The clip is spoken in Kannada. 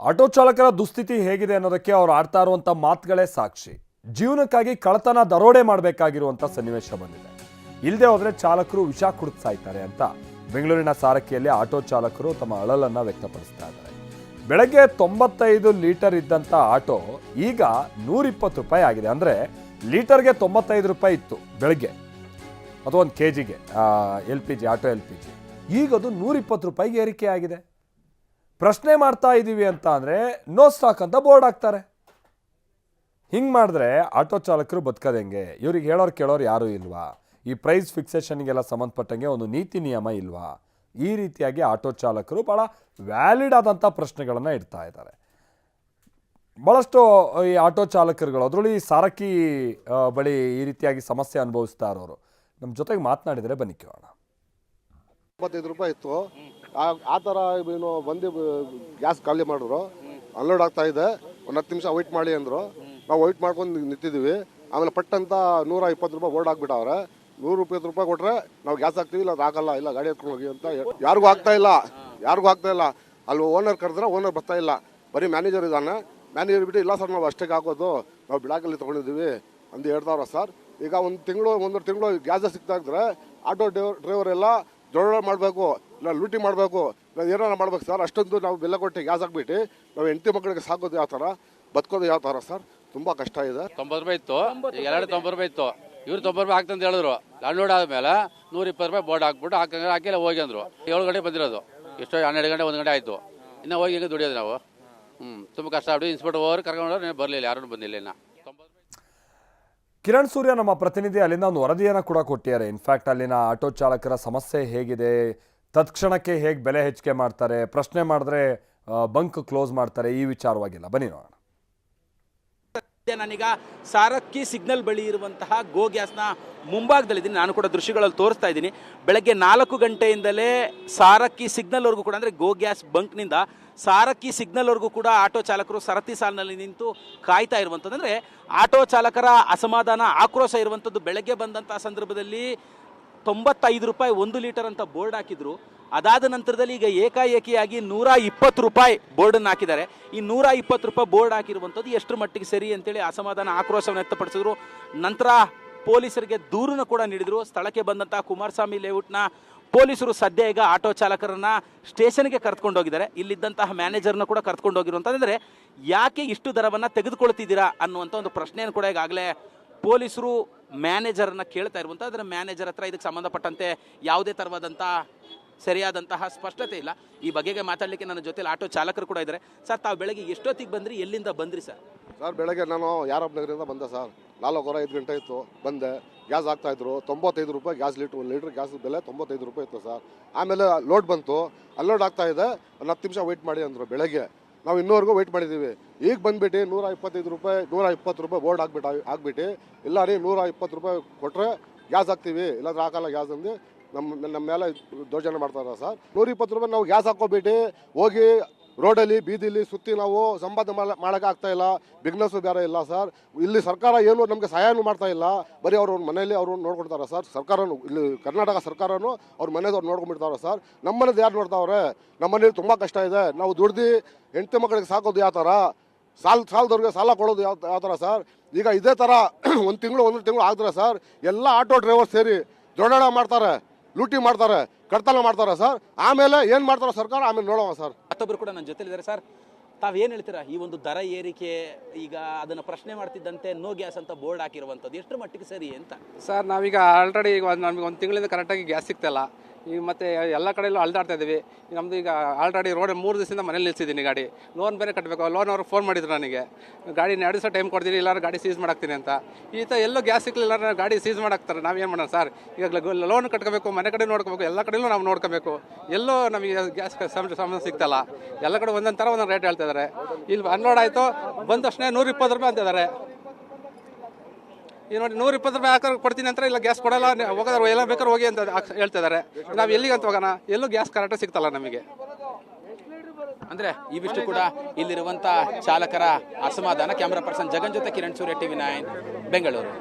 ಆಟೋ ಚಾಲಕರ ದುಸ್ಥಿತಿ ಹೇಗಿದೆ ಅನ್ನೋದಕ್ಕೆ ಅವ್ರು ಆಡ್ತಾ ಇರುವಂಥ ಮಾತುಗಳೇ ಸಾಕ್ಷಿ. ಜೀವನಕ್ಕಾಗಿ ಕಳ್ಳತನ ದರೋಡೆ ಮಾಡಬೇಕಾಗಿರುವಂಥ ಸನ್ನಿವೇಶ ಬಂದಿದೆ. ಇಲ್ಲದೆ ಹೋದರೆ ಚಾಲಕರು ವಿಷ ಕುಡಿದು ಸಾಯ್ತಾರೆ ಅಂತ ಬೆಂಗಳೂರಿನ ಸಾರಕ್ಕಿಯಲ್ಲಿ ಆಟೋ ಚಾಲಕರು ತಮ್ಮ ಅಳಲನ್ನು ವ್ಯಕ್ತಪಡಿಸ್ತಾ ಇದ್ದಾರೆ. ಬೆಳಗ್ಗೆ 95 ಲೀಟರ್ ಇದ್ದಂಥ ಆಟೋ ಈಗ 120 ರೂಪಾಯಿ ಆಗಿದೆ. ಅಂದರೆ ಲೀಟರ್ಗೆ 95 ರೂಪಾಯಿ ಇತ್ತು ಬೆಳಗ್ಗೆ, ಅದು ಒಂದು ಕೆಜಿಗೆ LPG ಆಟೋ LPG. ಈಗ ಅದು 120 ರೂಪಾಯಿಗೆ ಏರಿಕೆ ಆಗಿದೆ. ಪ್ರಶ್ನೆ ಮಾಡ್ತಾ ಇದ್ದೀವಿ ಅಂತ ಅಂದರೆ ನೋ ಸ್ಟಾಕ್ ಅಂತ ಬೋರ್ಡ್ ಹಾಕ್ತಾರೆ. ಹಿಂಗೆ ಮಾಡಿದ್ರೆ ಆಟೋ ಚಾಲಕರು ಬದುಕೋದು ಹೆಂಗೆ? ಇವ್ರಿಗೆ ಹೇಳೋರು ಕೇಳೋರು ಯಾರೂ ಇಲ್ವಾ? ಈ ಪ್ರೈಸ್ ಫಿಕ್ಸೇಷನ್ಗೆಲ್ಲ ಸಂಬಂಧಪಟ್ಟಂಗೆ ಒಂದು ನೀತಿ ನಿಯಮ ಇಲ್ವಾ? ಈ ರೀತಿಯಾಗಿ ಆಟೋ ಚಾಲಕರು ಭಾಳ ವ್ಯಾಲಿಡ್ ಆದಂಥ ಪ್ರಶ್ನೆಗಳನ್ನು ಇಡ್ತಾ ಇದ್ದಾರೆ. ಭಾಳಷ್ಟು ಈ ಆಟೋ ಚಾಲಕರುಗಳು, ಅದರಲ್ಲಿ ಸಾರಕ್ಕಿ ಬಳಿ ಈ ರೀತಿಯಾಗಿ ಸಮಸ್ಯೆ ಅನುಭವಿಸ್ತಾ ಇರೋರು ನಮ್ಮ ಜೊತೆಗೆ ಮಾತನಾಡಿದರೆ ಬನ್ನಿ ಕೇಳೋಣ. 25 ರೂಪಾಯಿ ಇತ್ತು. ಆ ಥರ ಏನು ಬಂದು ಗ್ಯಾಸ್ ಖಾಲಿ ಮಾಡಿದ್ರು. ಅನ್ಲೋಡ್ ಆಗ್ತಾ ಇದೆ, ಒಂದು 10 ನಿಮಿಷ ವೆಯ್ಟ್ ಮಾಡಿ ಅಂದರು. ನಾವು ವೆಯ್ಟ್ ಮಾಡ್ಕೊಂಡು ನಿಂತಿದ್ದೀವಿ. ಆಮೇಲೆ ಪಟ್ಟಂತ 120 ರೂಪಾಯಿ ಬೋರ್ಡ್ ಹಾಕ್ಬಿಟ್ಟವ್ರೆ. 120 ರೂಪಾಯಿ ಕೊಟ್ಟರೆ ನಾವು ಗ್ಯಾಸ್ ಹಾಕ್ತೀವಿ, ಇಲ್ಲ ಅದು ಹಾಕಲ್ಲ, ಇಲ್ಲ ಗಾಡಿ ಎತ್ಕೊಂಡು ಹೋಗಿ ಅಂತ ಯಾರಿಗೂ ಆಗ್ತಾ ಇಲ್ಲ. ಅಲ್ಲಿ ಓನರ್ ಕರೆದ್ರೆ ಓನರ್ ಬರ್ತಾ ಇಲ್ಲ, ಬರೀ ಮ್ಯಾನೇಜರ್ ಇದ್ದಾನೆ. ಮ್ಯಾನೇಜರ್ ಬಿಟ್ಟು ಇಲ್ಲ ಸರ್ ನಾವು ಅಷ್ಟಕ್ಕೆ ಹಾಕೋದು, ನಾವು ಬಿಡಾಕಲ್ಲಿ ತೊಗೊಂಡಿದ್ದೀವಿ ಅಂತ ಹೇಳ್ತಾವ್ರ ಸರ್. ಈಗ ಒಂದೂವರೆ ತಿಂಗಳು ಗ್ಯಾಸ್ ಸಿಗ್ತಾ ಇದ್ರೆ ಆಟೋ ಡ್ರೈವರ್ ಎಲ್ಲ ದೊಡ್ಡ ಮಾಡಬೇಕು, ಇಲ್ಲ ಲೂಟಿ ಮಾಡಬೇಕು, ಇಲ್ಲ ಏನಾರ ಮಾಡ್ಬೇಕು ಸರ್. ಅಷ್ಟೊಂದು ನಾವು ಬೆಲೆ ಕೊಟ್ಟು ಗ್ಯಾಸ್ ಹಾಕ್ಬಿಟ್ಟು ನಾವು ಹೆಂಡತಿ ಮಕ್ಕಳಿಗೆ ಸಾಕೋದು ಯಾವ ಥರ, ಬದುಕೋದು ಯಾವ ಥರ ಸರ್? ತುಂಬ ಕಷ್ಟ ಇದೆ. 90 ರೂಪಾಯಿ ಇತ್ತು, ಎರಡು 90 ರೂಪಾಯಿ ಇತ್ತು. ಇವ್ರು 90 ರೂಪಾಯಿ ಹಾಕ್ತಂತ ಹೇಳಿದ್ರು. ಅನ್ಲೋಡ್ ಆದಮೇಲೆ 120 ರೂಪಾಯಿ ಬೋರ್ಡ್ ಹಾಕ್ಬಿಟ್ಟು ಹಾಕಿಲ್ಲ ಹೋಗಿ ಅಂದರು. 7 ಗಂಟೆ ಬಂದಿರೋದು, ಎಷ್ಟೋ 12 ಗಂಟೆ 1 ಗಂಟೆ ಆಯಿತು. ಇನ್ನು ಹೋಗಿ ಹೆಂಗೆ ದುಡಿಯೋದು ನಾವು? ತುಂಬ ಕಷ್ಟ ಆಗ್ಬಿಟ್ಟು ಇನ್ಸ್ಪೆಕ್ಟರ್ ಹೋಗಿ ಕರ್ಕೊಂಡು ಬರಲಿಲ್ಲ, ಯಾರೂ ಬಂದಿಲ್ಲ. ಇನ್ನು ಕಿರಣ್ ಸೂರ್ಯ ನಮ್ಮ ಪ್ರತಿನಿಧಿ ಅಲ್ಲಿಂದ ಒಂದು ವರದಿಯನ್ನು ಕೂಡ ಕೊಟ್ಟಿದ್ದಾರೆ. ಇನ್ಫ್ಯಾಕ್ಟ್ ಅಲ್ಲಿನ ಆಟೋ ಚಾಲಕರ ಸಮಸ್ಯೆ ಹೇಗಿದೆ, ತತ್ಕ್ಷಣಕ್ಕೆ ಹೇಗೆ ಬೆಲೆ ಹೆಚ್ಚಿಗೆ ಮಾಡ್ತಾರೆ, ಪ್ರಶ್ನೆ ಮಾಡಿದ್ರೆ ಬಂಕ್ ಕ್ಲೋಸ್ ಮಾಡ್ತಾರೆ, ಈ ವಿಚಾರವಾಗಿಲ್ಲ. ಬನ್ನಿ ನೋಡೋಣ. ನಾನೀಗ ಸಾರಕ್ಕಿ ಸಿಗ್ನಲ್ ಬಳಿ ಇರುವಂತಹ ಗೋ ಗ್ಯಾಸ್ನ ಮುಂಭಾಗದಲ್ಲಿದ್ದೀನಿ. ನಾನು ಕೂಡ ದೃಶ್ಯಗಳಲ್ಲಿ ತೋರಿಸ್ತಾ ಇದ್ದೀನಿ. ಬೆಳಗ್ಗೆ 4 ಗಂಟೆಯಿಂದಲೇ ಸಾರಕ್ಕಿ ಸಿಗ್ನಲ್ವರೆಗೂ ಕೂಡ, ಅಂದರೆ ಗೋ ಗ್ಯಾಸ್ ಬಂಕ್ನಿಂದ ಸಾರಕ್ಕಿ ಸಿಗ್ನಲ್ವರೆಗೂ ಕೂಡ ಆಟೋ ಚಾಲಕರು ಸರತಿ ಸಾಲಿನಲ್ಲಿ ನಿಂತು ಕಾಯ್ತಾ ಇರುವಂಥದ್ದು. ಅಂದರೆ ಆಟೋ ಚಾಲಕರ ಅಸಮಾಧಾನ, ಆಕ್ರೋಶ ಇರುವಂಥದ್ದು. ಬೆಳಗ್ಗೆ ಬಂದಂಥ ಸಂದರ್ಭದಲ್ಲಿ 95 ರೂಪಾಯಿ 1 ಲೀಟರ್ ಅಂತ ಬೋರ್ಡ್ ಹಾಕಿದ್ರು. ಅದಾದ ನಂತರದಲ್ಲಿ ಈಗ ಏಕಾಏಕಿಯಾಗಿ 120 ರೂಪಾಯಿ ಬೋರ್ಡನ್ನು ಹಾಕಿದ್ದಾರೆ. ಈ 120 ರೂಪಾಯಿ ಬೋರ್ಡ್ ಹಾಕಿರುವಂಥದ್ದು ಎಷ್ಟರ ಮಟ್ಟಿಗೆ ಸರಿ ಅಂತೇಳಿ ಅಸಮಾಧಾನ, ಆಕ್ರೋಶವನ್ನು ವ್ಯಕ್ತಪಡಿಸಿದ್ರು. ನಂತರ ಪೊಲೀಸರಿಗೆ ದೂರನ್ನು ಕೂಡ ನೀಡಿದರು. ಸ್ಥಳಕ್ಕೆ ಬಂದಂಥ ಕುಮಾರಸ್ವಾಮಿ ಲೇಔಟ್ನ ಪೊಲೀಸರು ಸದ್ಯ ಈಗ ಆಟೋ ಚಾಲಕರನ್ನ ಸ್ಟೇಷನ್ಗೆ ಕರೆದುಕೊಂಡೋಗಿದ್ದಾರೆ. ಇಲ್ಲಿದ್ದಂತಹ ಮ್ಯಾನೇಜರ್ನ ಕೂಡ ಕರೆದುಕೊಂಡೋಗಿರುವಂಥದ್ದು. ಯಾಕೆ ಇಷ್ಟು ದರವನ್ನು ತೆಗೆದುಕೊಳ್ತಿದ್ದೀರಾ ಅನ್ನುವಂಥ ಒಂದು ಪ್ರಶ್ನೆಯನ್ನು ಕೂಡ ಈಗಾಗಲೇ ಪೊಲೀಸರು ಮ್ಯಾನೇಜರನ್ನು ಕೇಳ್ತಾ ಇರುವಂಥ. ಅದರ ಮ್ಯಾನೇಜರ್ ಹತ್ರ ಇದಕ್ಕೆ ಸಂಬಂಧಪಟ್ಟಂತೆ ಯಾವುದೇ ಥರವಾದಂಥ ಸರಿಯಾದಂತಹ ಸ್ಪಷ್ಟತೆ ಇಲ್ಲ. ಈ ಬಗೆಗೆ ಮಾತಾಡಲಿಕ್ಕೆ ನನ್ನ ಜೊತೆಲಿ ಆಟೋ ಚಾಲಕರು ಕೂಡ ಇದ್ದಾರೆ. ಸರ್, ತಾವು ಬೆಳಗ್ಗೆ ಎಷ್ಟೊತ್ತಿಗೆ ಬಂದ್ರಿ, ಎಲ್ಲಿಂದ ಬಂದ್ರಿ ಸರ್? ಸರ್, ಬೆಳಗ್ಗೆ ನಾನು ಯಾರಪ್ಪ ನಗರದಿಂದ ಬಂದೆ ಸರ್. 4:05 ಗಂಟೆ ಇತ್ತು, ಬಂದೆ. ಗ್ಯಾಸ್ ಹಾಕ್ತಾಯಿದ್ರು. 95 ರೂಪಾಯಿ ಗ್ಯಾಸ್ ಒಂದು ಲೀಟ್ರ್ ಗ್ಯಾಸ್ ಬೆಲೆ 95 ರೂಪಾಯಿ ಇತ್ತು ಸರ್. ಆಮೇಲೆ ಲೋಡ್ ಬಂತು, ಅನ್ಲೋಡ್ ಆಗ್ತಾ ಇದೆ, ಒಂದು 10 ನಿಮಿಷ ವೆಯ್ಟ್ ಮಾಡಿ ಅಂದರು. ಬೆಳಗ್ಗೆ ನಾವು ಇನ್ನೂವರೆಗೂ ವೆಯ್ಟ್ ಮಾಡಿದ್ದೀವಿ. ಈಗ ಬಂದ್ಬಿಟ್ಟು 120 ರೂಪಾಯಿ ಬೋರ್ಡ್ ಹಾಕ್ಬಿಟ್ಟು ಇಲ್ಲ ರೀ 120 ರೂಪಾಯಿ ಕೊಟ್ಟರೆ ಗ್ಯಾಸ್ ಹಾಕ್ತೀವಿ, ಇಲ್ಲಾಂದ್ರೆ ಹಾಕಲ್ಲ ಗ್ಯಾಸ್ ಅಂದು ನಮ್ಮ ಮೇಲೆ ದೌರ್ಜನ್ಯ ಮಾಡ್ತಾರೆ ಸರ್. 120 ರೂಪಾಯಿ ನಾವು ಗ್ಯಾಸ್ ಹಾಕೋಬಿಟ್ಟು ಹೋಗಿ ರೋಡಲ್ಲಿ ಬೀದಿಲಿ ಸುತ್ತಿ ನಾವು ಸಂಪಾದನೆ ಮಾಡೋಕೆ ಆಗ್ತಾ ಇಲ್ಲ. ಬಿಸ್ನೆಸ್ಸು ಬೇರೆ ಇಲ್ಲ ಸರ್. ಇಲ್ಲಿ ಸರ್ಕಾರ ಏನು ನಮಗೆ ಸಹಾಯನೂ ಮಾಡ್ತಾ ಇಲ್ಲ. ಬರೀ ಅವ್ರ ಮನೆಯಲ್ಲಿ ಅವರು ನೋಡ್ಕೊಳ್ತಾರೆ ಸರ್. ಸರ್ಕಾರನು, ಇಲ್ಲಿ ಕರ್ನಾಟಕ ಸರ್ಕಾರನು ಅವ್ರ ಮನೆಯವ್ರು ನೋಡ್ಕೊಂಡ್ಬಿಡ್ತಾವ್ರೆ ಸರ್. ನಮ್ಮ ಮನೇದು ಯಾರು ನೋಡ್ತಾವ್ರೆ? ನಮ್ಮ ಮನೇಲಿ ತುಂಬ ಕಷ್ಟ ಇದೆ. ನಾವು ದುಡ್ದು ಹೆಂಡತಿ ಮಕ್ಕಳಿಗೆ ಸಾಕೋದು ಯಾವ ಥರ, ಸಾಲದವ್ರಿಗೆ ಸಾಲ ಕೊಡೋದು ಯಾವ ಥರ ಸರ್? ಈಗ ಇದೇ ಥರ ಒಂದು ತಿಂಗಳು ಆಗಿದ್ರೆ ಸರ್, ಎಲ್ಲ ಆಟೋ ಡ್ರೈವರ್ ಸೇರಿ ದೊಡ್ಡ ಮಾಡ್ತಾರೆ, ಲೂಟಿ ಮಾಡ್ತಾರೆ, ಕಳ್ತನ ಮಾಡ್ತಾರೆ ಸರ್. ಆಮೇಲೆ ಏನು ಮಾಡ್ತಾರೆ ಸರ್ಕಾರ, ಆಮೇಲೆ ನೋಡೋಣ ಸರ್. ಮತ್ತೊಬ್ಬರು ಕೂಡ ನನ್ನ ಜೊತೆಲಿದ್ದಾರೆ. ಸರ್, ತಾವೇನು ಹೇಳ್ತೀರಾ? ಈ ಒಂದು ದರ ಏರಿಕೆ, ಈಗ ಅದನ್ನು ಪ್ರಶ್ನೆ ಮಾಡ್ತಿದ್ದಂತೆ ನೋ ಗ್ಯಾಸ್ ಅಂತ ಬೋರ್ಡ್ ಹಾಕಿರುವಂಥದ್ದು ಎಷ್ಟರ ಮಟ್ಟಿಗೆ ಸರಿ ಅಂತ? ಸರ್, ನಾವೀಗ ಆಲ್ರೆಡಿ ಈಗ ನಮಗೆ 1 ತಿಂಗಳಿಂದ ಕರೆಕ್ಟಾಗಿ ಗ್ಯಾಸ್ ಸಿಗ್ತಾಯಿಲ್ಲ. ಈಗ ಮತ್ತು ಎಲ್ಲ ಕಡೆಯಲ್ಲೂ ಅಲ್ದಾಡ್ತಾ ಇದ್ದೀವಿ. ನಮ್ಮದು ಈಗ ಆಲ್ರೆಡಿ ರೋಡ್ 3 ದಿವಸದಿಂದ ಮನೇಲಿ ನಿಲ್ಸಿದ್ದೀನಿ. ಗಾಡಿ ಲೋನ್ ಬೇರೆ ಕಟ್ಟಬೇಕು. ಲೋನ್ ಅವ್ರು ಫೋನ್ ಮಾಡಿದ್ರು ನನಗೆ, ಗಾಡಿ 2 ದಿವಸ ಟೈಮ್ ಕೊಡ್ತೀನಿ, ಇಲ್ಲಾರು ಗಾಡಿ ಸೀಸ್ ಮಾಡಾಕ್ತೀನಿ ಅಂತ. ಈ ಥರ ಎಲ್ಲೋ ಗ್ಯಾಸ್ ಸಿಕ್ಕಲಿಲ್ಲ, ಗಾಡಿ ಸೀಸ್ ಮಾಡಾಕ್ತಾರೆ. ನಾವೇನು ಮಾಡೋಣ ಸರ್? ಈಗ ಲೋನ್ ಕಟ್ಕೋಬೇಕು, ಮನೆ ಕಡೆ ನೋಡ್ಕೋಬೇಕು, ಎಲ್ಲ ಕಡೆಯಲ್ಲೂ ನಾವು ನೋಡ್ಕೋಬೇಕು. ಎಲ್ಲೋ ನಮಗೆ ಗ್ಯಾಸ್ ಸಮಸ್ಯೆ ಸಿಗ್ತಲ್ಲ. ಎಲ್ಲ ಕಡೆ ಒಂದೊಂದು ಥರ ಒಂದೊಂದು ರೇಟ್ ಹೇಳ್ತಾ ಇದ್ದಾರೆ. ಇಲ್ಲಿ ಅನ್ಲೋಡ್ ಆಯಿತು, ಬಂದ ತಕ್ಷಣ 120 ರೂಪಾಯಿ ಅಂತಿದ್ದಾರೆ. ಈ ನೋಡಿ 120 ರೂಪಾಯಿ ಹಾಕಿ ಕೊಡ್ತೀನಿ ಅಂತ, ಇಲ್ಲ ಗ್ಯಾಸ್ ಕೊಡಲ್ಲ, ಹೋಗೋದ್ರೆ ಎಲ್ಲ ಬೇಕಾದ್ರೆ ಹೋಗಿ ಅಂತ ಹೇಳ್ತಿದ್ದಾರೆ. ನಾವು ಎಲ್ಲಿಗೆ ಅಂತ ಹೋಗೋಣ? ಎಲ್ಲೂ ಗ್ಯಾಸ್ ಕರೆಕ್ಟಾಗಿ ಸಿಗ್ತಲ್ಲ ನಮಗೆ. ಅಂದರೆ ಇವಿಷ್ಟು ಕೂಡ ಇಲ್ಲಿರುವಂಥ ಚಾಲಕರ ಅಸಮಾಧಾನ. ಕ್ಯಾಮ್ರಾ ಪರ್ಸನ್ ಜಗನ್ ಜೊತೆ ಕಿರಣ್ ಸೂರ್ಯ, TV9 ಬೆಂಗಳೂರು.